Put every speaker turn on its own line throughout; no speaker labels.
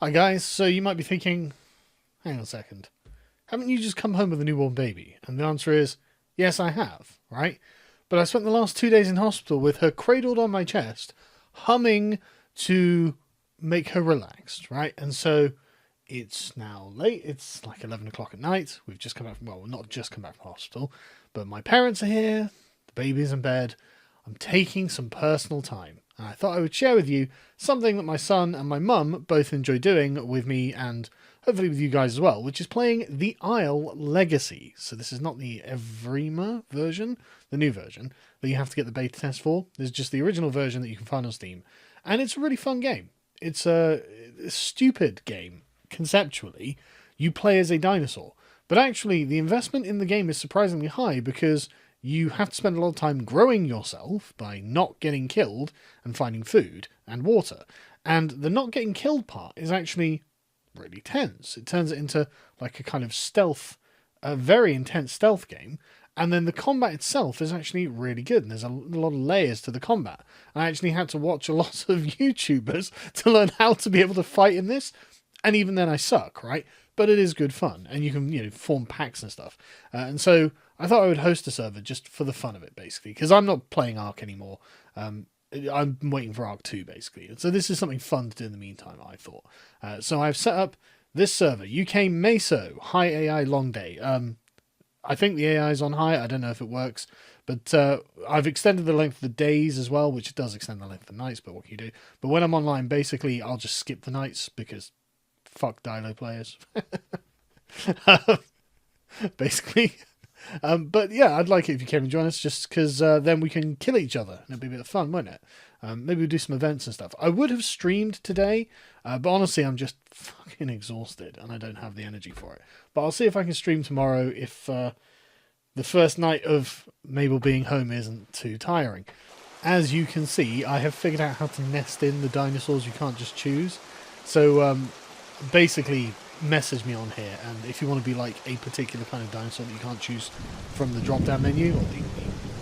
Hi guys, so you might be thinking, hang on a second, haven't you just come home with a newborn baby? And the answer is, yes I have, right? But I spent the last 2 days in hospital with her cradled on my chest, humming to make her relaxed, right? And so it's now late, it's like 11 o'clock at night, we've just come back from, well, we're not just come back from hospital, but my parents are here, the baby's in bed, I'm taking some personal time. And I thought I would share with you something that my son and my mum both enjoy doing with me and hopefully with you guys as well, which is playing the Isle Legacy. So this is not the Evrima version, the new version, that you have to get the beta test for. There's just the original version that you can find on Steam. And it's a really fun game. It's a stupid game, conceptually. You play as a dinosaur. But actually, the investment in the game is surprisingly high because you have to spend a lot of time growing yourself by not getting killed and finding food and water. And the not getting killed part is actually really tense. It turns it into like a kind of stealth, a very intense stealth game. And then the combat itself is actually really good. And there's a lot of layers to the combat. I actually had to watch a lot of YouTubers to learn how to be able to fight in this. And even then I suck, right? But it is good fun, and you can, form packs and stuff. And so I thought I would host a server just for the fun of it, basically, because I'm not playing Ark anymore. I'm waiting for Ark 2, basically. And so this is something fun to do in the meantime, I thought. So I've set up this server, UK Meso, High AI Long Day. I think the AI is on high. I don't know if it works, but I've extended the length of the days as well, which does extend the length of the nights, but what can you do? But when I'm online, basically, I'll just skip the nights because fuck Dilo players. Basically. But yeah, I'd like it if you came and join us just because then we can kill each other. And it'd be a bit of fun, wouldn't it? Maybe we'll do some events and stuff. I would have streamed today, but honestly, I'm just fucking exhausted and I don't have the energy for it. But I'll see if I can stream tomorrow if the first night of Mabel being home isn't too tiring. As you can see, I have figured out how to nest in the dinosaurs you can't just choose. So basically message me on here, and if you want to be like a particular kind of dinosaur that you can't choose from the drop down menu or the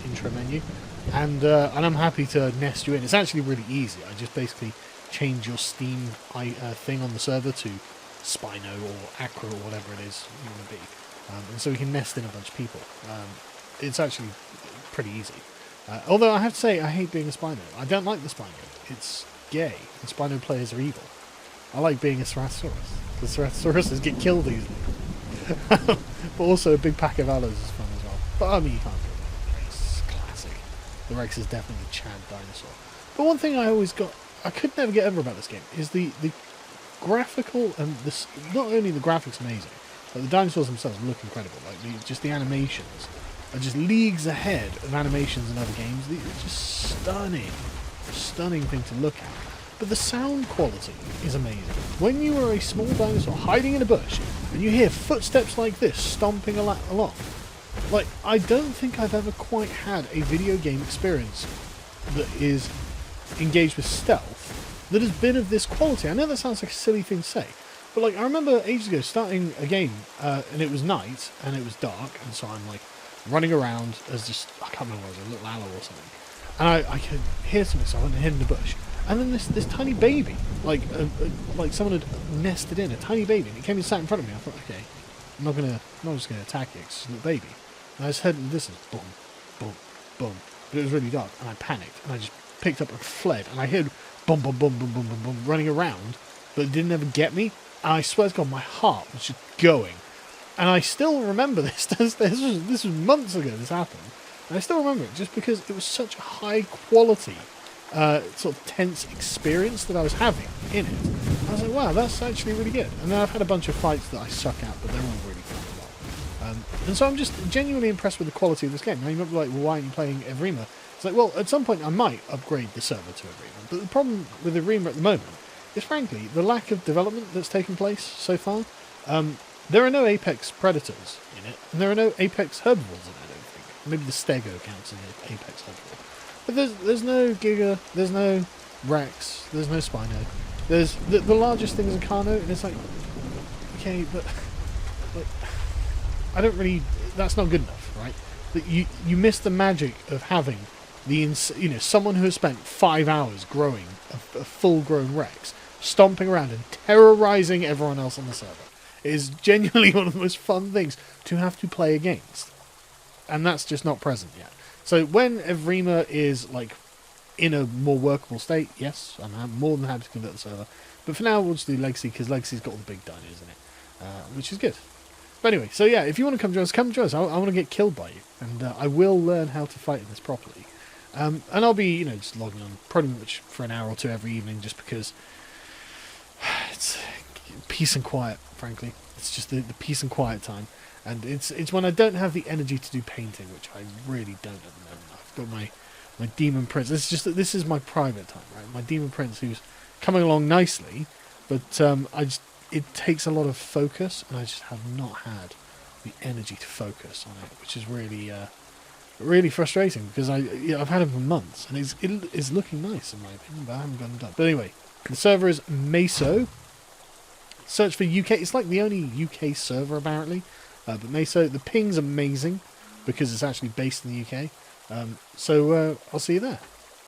intro menu, and I'm happy to nest you in. It's actually really easy. I just basically change your Steam thing on the server to Spino or Acro or whatever it is you want to be, and so we can nest in a bunch of people. It's actually pretty easy, although I have to say I hate being a Spino. I don't like the Spino. It's gay, and Spino players are evil. I like being a Ceratosaurus. The Ceratosauruses get killed easily. But also a big pack of aloes is fun as well. But I mean, you can't go with the Rex. Classic. The Rex is definitely the Chad dinosaur. But one thing I could never get over about this game is the graphical, and this, not only the graphics amazing, but the dinosaurs themselves look incredible. Like just the animations are just leagues ahead of animations in other games. They're just stunning thing to look at. But the sound quality is amazing. When you are a small dinosaur hiding in a bush and you hear footsteps like this stomping along, like, I don't think I've ever quite had a video game experience that is engaged with stealth that has been of this quality. I know that sounds like a silly thing to say, but like, I remember ages ago starting a game and it was night and it was dark, and so I'm like running around as just, I can't remember what it was, a little owl or something, and I could hear something, so I went and hid in the bush. And then this tiny baby, like someone had nested in a tiny baby, and it came and sat in front of me. I thought, okay, I'm not just gonna attack it, 'cause it's a little baby. And I just heard this is boom, boom, boom. But it was really dark, and I panicked, and I just picked up and fled. And I heard boom, boom, boom, boom, boom, boom, boom, running around, but it didn't ever get me. And I swear to God, my heart was just going. And I still remember this. This was months ago. This happened, and I still remember it just because it was such a high quality. Sort of tense experience that I was having in it. I was like, wow, that's actually really good. And then I've had a bunch of fights that I suck at, but they're all really fun as well. And so I'm just genuinely impressed with the quality of this game. Now you might be like, well, why aren't you playing Evrima? It's like, well, at some point I might upgrade the server to Evrima, but the problem with Evrima at the moment is, frankly, the lack of development that's taken place so far. There are no apex predators in it, and there are no apex herbivores in it, I don't think. Maybe the Stego counts as an apex herbivore. But there's no Giga, there's no Rex, there's no Spino. There's the largest thing is a Carno, and it's like, okay, but like, I don't really. That's not good enough, right? That you miss the magic of having the someone who has spent 5 hours growing a full-grown Rex stomping around and terrorizing everyone else on the server. It is genuinely one of the most fun things to have to play against. And that's just not present yet. So when Evrima is like in a more workable state, yes, I'm more than happy to convert the server. But for now, we'll just do Legacy, because Legacy's got all the big diners in it, which is good. But anyway, so yeah, if you want to come join us, come join us. I want to get killed by you, and I will learn how to fight in this properly. And I'll be, just logging on pretty much for an hour or two every evening, just because it's peace and quiet, frankly. It's just the peace and quiet time. And it's when I don't have the energy to do painting, which I really don't at the moment. I've got my Demon Prince. It's just that this is my private time, right? My Demon Prince, who's coming along nicely, but it takes a lot of focus, and I just have not had the energy to focus on it, which is really really frustrating, because I've had it for months, and it is looking nice in my opinion, but I haven't gotten it done. But anyway, the server is Meso. Search for UK. It's like the only UK server apparently, but Meso. The ping's amazing because it's actually based in the UK. So I'll see you there.